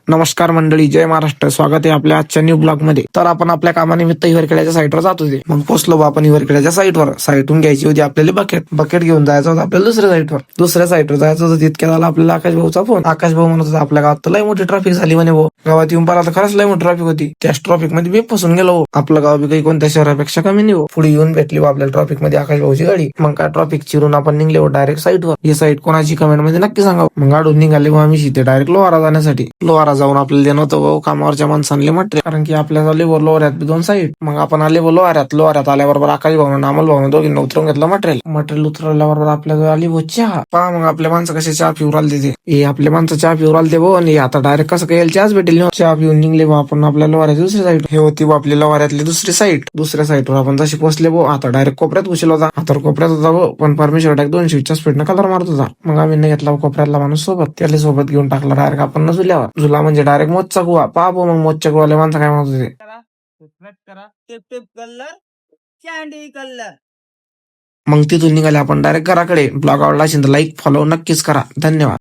नमस्कार मंडळी, जय महाराष्ट्र. स्वागत आहे आपल्या आजच्या न्यू ब्लॉग मध्ये. तर आपण आपल्या कामानिमित्त हिवरखेड्याच्या साईटवर जात होते. मग पोहोचलो आपण हिवरखेड्याच्या साईटवर. साईटून घ्यायची होती आपल्याला बकेट घेऊन जायचं होतं आपल्याला दुसऱ्या साईटवर जायचं होतं. तितक्या झाला आपल्याला आकाश भाऊचा फोन. आकाश भाऊ म्हणत होता आपल्या गावात लय मोठी ट्रॅफिक झाली म्हणे भाऊ. गावात येऊन पाहिला तर खरंच लय मोठी ट्रॅफिक होती. त्याच ट्रॅफिक मध्ये मी फसून गेलो. आपलं गाव बी काही कोणत्या शहरापेक्षा कमी नाही. पुढे येऊन भेटली आपल्याला ट्रॅफिक मध्ये आकाश भाऊची गाडी. मग काय ट्रॅफिक चिरून आपण निघले डायरेक्ट साईटवर. ही साईट कोणाची कमेंट मध्ये नक्की सांगा. मग गाडून निघाले आम्ही शिते डायरेक्ट लोहारा जाण्यासाठी. लोहारा जाऊन आपल्याला देणं होतं भाऊ कामावरच्या माणसांनी म्हटले, कारण की आपल्या लेबर लोहाऱ्यात दोन साईड. मग आपण आले लोहाऱ्यात आल्याबरोबर आकाश भाऊन अमल भाऊन दोघींना उतरून घेतलं मटेरियल उतरवल्याबरोबर आपल्याला आली भाऊ चहा. पहा मग आपल्या माणसं कसे चहा पिऊ राहिले ते. हे आपले माणसं चहा पिऊ राहिले भाऊ. आणि आता डायरेक्ट कसं काय चहाच भेटेल. चहा पिऊन निघले भाऊ आपण आपल्या लोहाऱ्याची दुसरी साईड. हे होती आपल्या लोहाऱ्यातली दुसरी साईड. दुसऱ्या साईडवर आपण जशी पोहोचले भाऊ आता डायरेक्ट कोपऱ्यात घुसला होता. आता कोपऱ्यात होता भाऊ, पण परमेश्वर टाक 200च्या स्पीडनं कलर मारत होता. मग आम्ही नाही घेतला कोपऱ्यातला माणूस सोबत. त्याला सोबत घेऊन टाकला डायरेक्ट आपण झुल्यावर. झुला म्हणजे डायरेक्ट मोजचा गुहा. पहा भाऊ मग मोजच्या गुवाले माणसं काय म्हणत होते. मग तिथून निघाले आपण डायरेक्ट घराकडे. ब्लॉग आवडला असेल तर लाईक फॉलो नक्कीच करा. धन्यवाद.